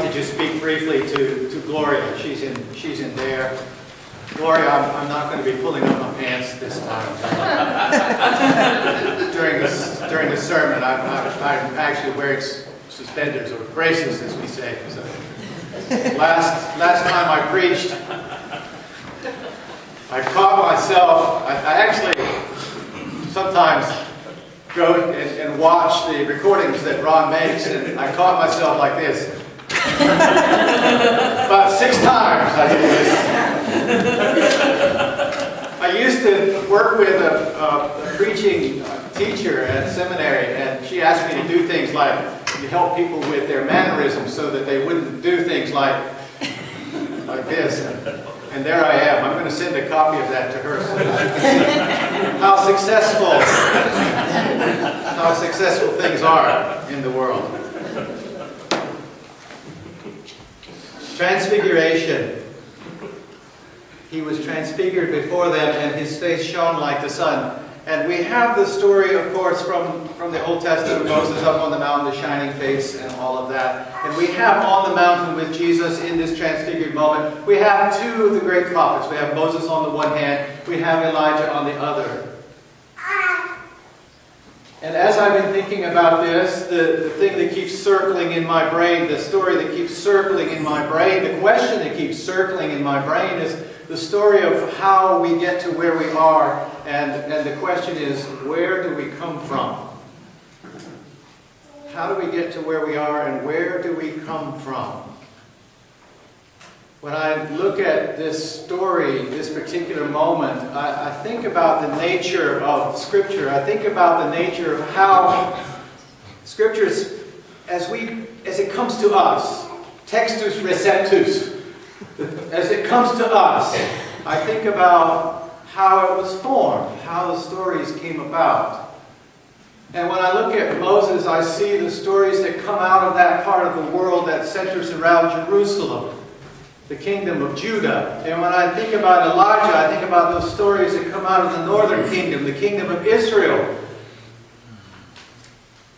to just speak briefly to Gloria. She's in there. Gloria, I'm not going to be pulling up my pants this time. during the sermon, I'm actually wearing suspenders or braces, as we say. So, last time I preached, I caught myself. I actually sometimes go and watch the recordings that Ron makes, and I caught myself like this. About 6 times I did this. I used to work with a preaching teacher at seminary, and she asked me to do things like to help people with their mannerisms so that they wouldn't do things like this. And there I am. I'm going to send a copy of that to her so that you can see how successful things are in the world. Transfiguration. He was transfigured before them, and his face shone like the sun. And we have the story, of course, from the Old Testament, Moses up on the mountain, the shining face, and all of that. And we have on the mountain with Jesus in this transfigured moment, we have 2 of the great prophets. We have Moses on the one hand, we have Elijah on the other. And as I've been thinking about this, the thing that keeps circling in my brain, the story that keeps circling in my brain, the question that keeps circling in my brain is the story of how we get to where we are. And the question is, where do we come from? How do we get to where we are, and where do we come from? When I look at this story, this particular moment, I think about the nature of Scripture. I think about the nature of how Scripture, as it comes to us, textus receptus, as it comes to us, I think about how it was formed, how the stories came about. And when I look at Moses, I see the stories that come out of that part of the world that centers around Jerusalem, the kingdom of Judah. And when I think about Elijah, I think about those stories that come out of the northern kingdom, the kingdom of Israel,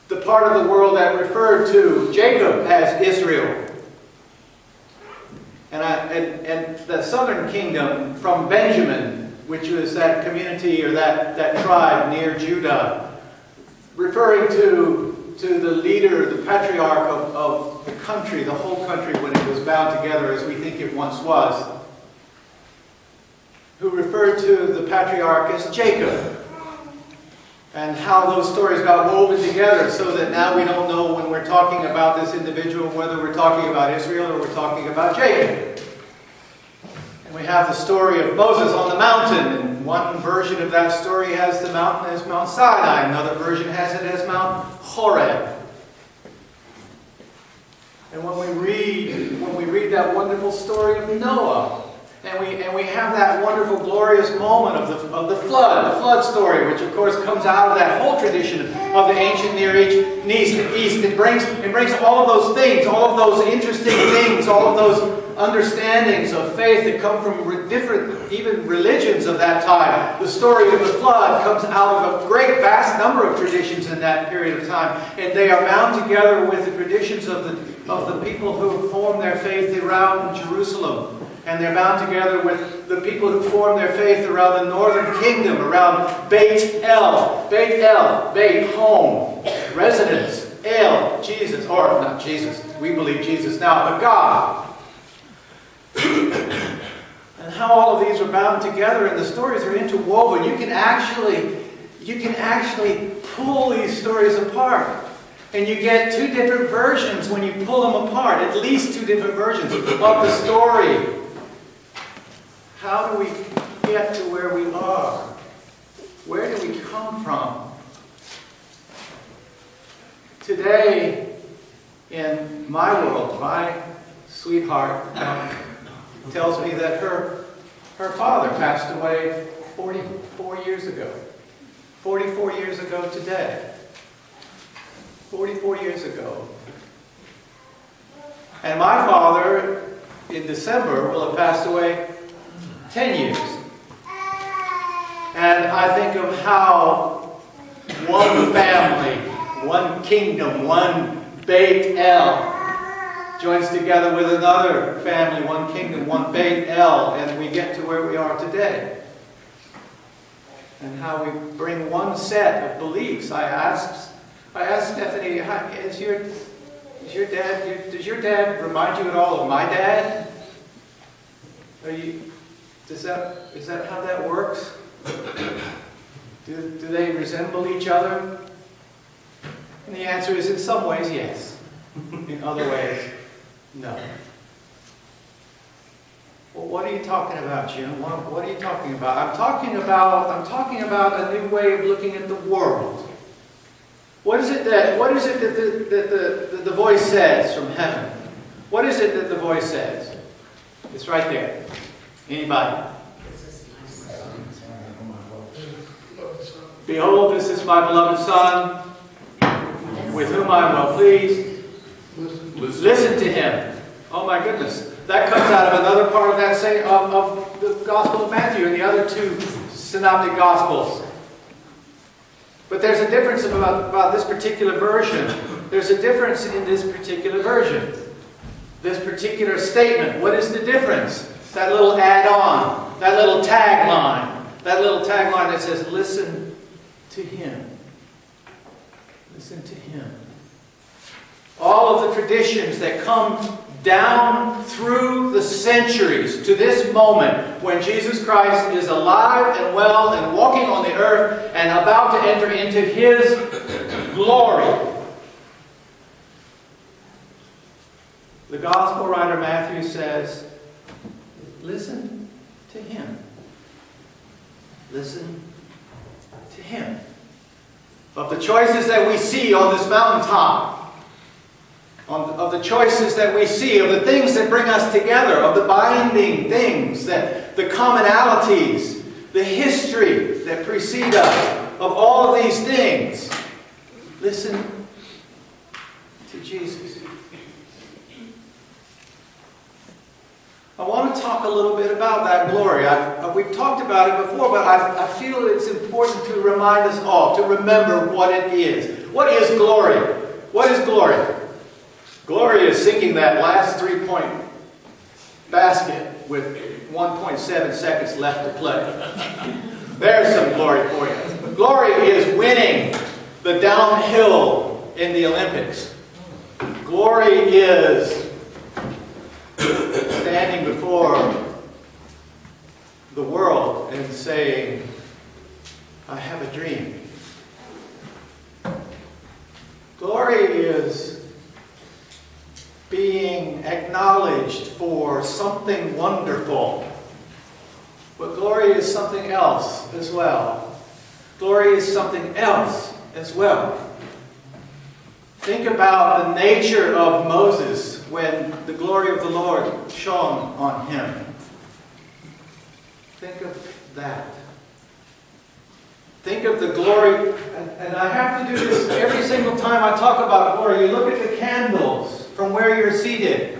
the part of the world that referred to Jacob as Israel. And the southern kingdom from Benjamin, which was that community or that tribe near Judah, referring to the leader, the patriarch of the country, the whole country when it was bound together as we think it once was, who referred to the patriarch as Jacob. And how those stories got woven together so that now we don't know when we're talking about this individual whether we're talking about Israel or we're talking about Jacob. And we have the story of Moses on the mountain, and one version of that story has the mountain as Mount Sinai, another version has it as Mount Horeb. And when we read that wonderful story of Noah, and we have that wonderful, glorious moment of the flood story, which of course comes out of that whole tradition of the ancient Near East. It brings all of those things, all of those interesting things, all of those understandings of faith that come from different, even religions of that time. The story of the flood comes out of a great, vast number of traditions in that period of time, and they are bound together with the traditions of the people who formed their faith around Jerusalem. And they're bound together with the people who formed their faith around the northern kingdom, around Beit El, Beit, home, residence, El, Jesus, or not Jesus, we believe Jesus now, but God. And how all of these are bound together, and the stories are interwoven. You can actually pull these stories apart. And you get 2 different versions when you pull them apart, at least 2 different versions of the story. How do we get to where we are? Where do we come from? Today, in my world, my sweetheart tells me that her father passed away 44 years ago. 44 years ago today. 44 years ago. And my father, in December, will have passed away 10 years. And I think of how one family, one kingdom, one Beit El joins together with another family, one kingdom, one Beit El, and we get to where we are today. And how we bring one set of beliefs. I asked Stephanie, does your dad remind you at all of my dad? Is that how that works? Do they resemble each other? And the answer is, in some ways, yes. In other ways, no. Well, what are you talking about, Jim? What are you talking about? I'm talking about a new way of looking at the world. What is it that the voice says from heaven? What is it that the voice says? It's right there. Anybody? Behold, this is my beloved Son, with whom I am well pleased. Listen to him. Oh my goodness. That comes out of another part of that of the Gospel of Matthew and the other two synoptic Gospels. But there's a difference about this particular version. There's a difference in this particular version. This particular statement. What is the difference? That little add-on. That little tagline. That little tagline that says, listen to him. Listen to him. All of the traditions that come down through the centuries to this moment when Jesus Christ is alive and well and walking on the earth and about to enter into his glory. The Gospel writer Matthew says, listen to him. Listen to him. Of the choices that we see on this mountaintop, of the choices that we see, of the things that bring us together, of the binding things, the commonalities, the history that precede us, of all of these things, listen to Jesus. I want to talk a little bit about that glory. We've talked about it before, but I feel it's important to remind us all, to remember what it is. What is glory? What is glory? Glory is sinking that last three-point basket with 1.7 seconds left to play. There's some glory for you. Glory is winning the downhill in the Olympics. Glory is standing before the world and saying, I have a dream. Glory is being acknowledged for something wonderful. But glory is something else as well. Glory is something else as well. Think about the nature of Moses when the glory of the Lord shone on him. Think of that. Think of the glory, and I have to do this every single time I talk about glory. You look at the candles from where you're seated.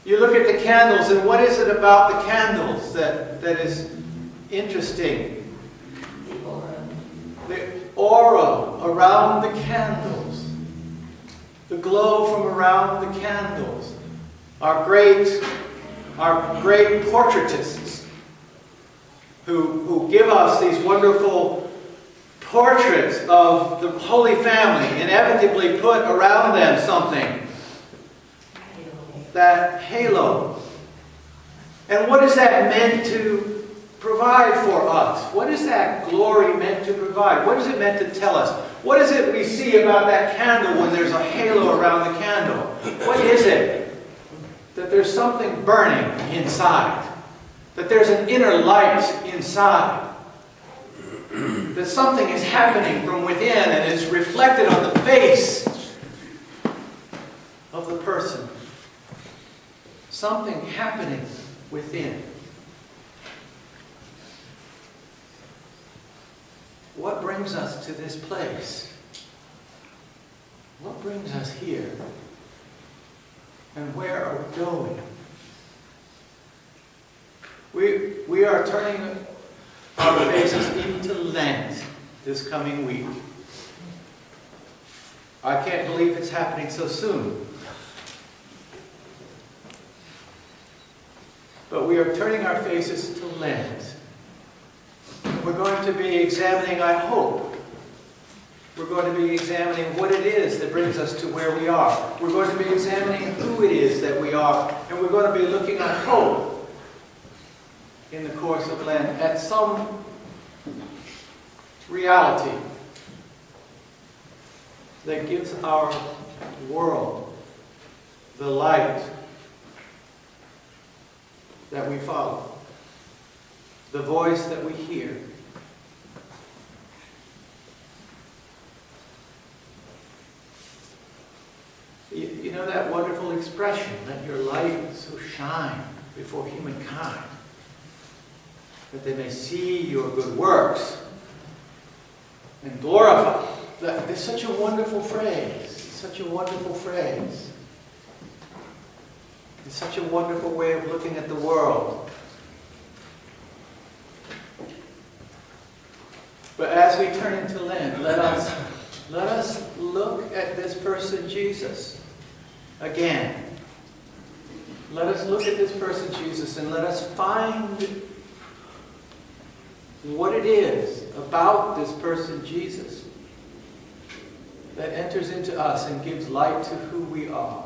You look at the candles, and what is it about the candles that is interesting? The aura around the candles. The glow from around the candles. Our great portraitists who give us these wonderful portraits of the Holy Family, inevitably put around them something. That halo. And what is that meant to provide for us? What is that glory meant to provide? What is it meant to tell us? What is it we see about that candle when there's a halo around the candle? What is it? That there's something burning inside. That there's an inner light inside. That something is happening from within and is reflected on the face of the person. Something happening within. What brings us to this place? What brings us here? And where are we going? We are turning our faces into Lent this coming week. I can't believe it's happening so soon. But we are turning our faces to Lent. We're going to be examining, I hope, we're going to be examining what it is that brings us to where we are. We're going to be examining who it is that we are. And we're going to be looking at hope in the course of Lent, at some reality that gives our world the light that we follow, the voice that we hear. You know that wonderful expression, let your light so shine before humankind, that they may see your good works and glorify. It's such a wonderful phrase. It's such a wonderful phrase. It's such a wonderful way of looking at the world. But as we turn into Lent, let us look at this person Jesus again. Let us look at this person Jesus and let us find what it is about this person Jesus that enters into us and gives light to who we are.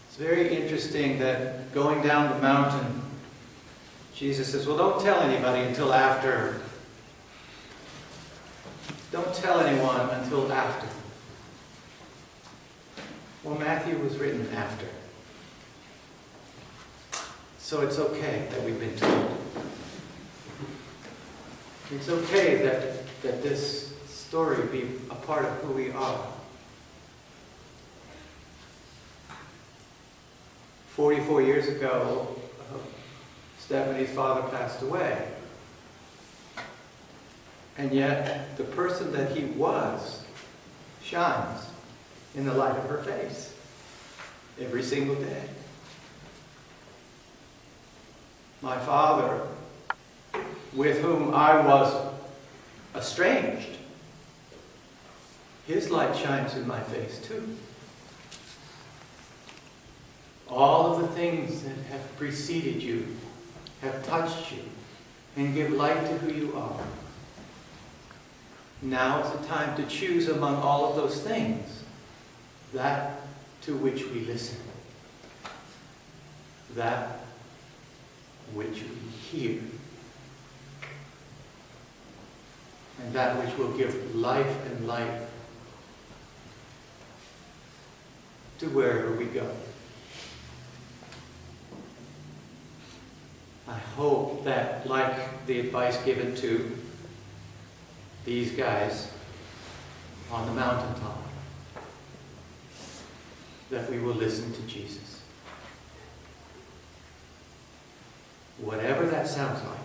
It's very interesting that going down the mountain, Jesus says, well, don't tell anybody until after. Don't tell anyone until after. Well, Matthew was written after. So it's okay that we've been told. It's okay that this story be a part of who we are. 44 years ago, Stephanie's father passed away. And yet, the person that he was shines in the light of her face every single day. My father, with whom I was estranged, his light shines in my face too. All of the things that have preceded you have touched you and give light to who you are. Now is the time to choose among all of those things that to which we listen, that which we hear, and that which will give life and light to wherever we go. I hope that, like the advice given to these guys on the mountaintop, that we will listen to Jesus. Whatever that sounds like.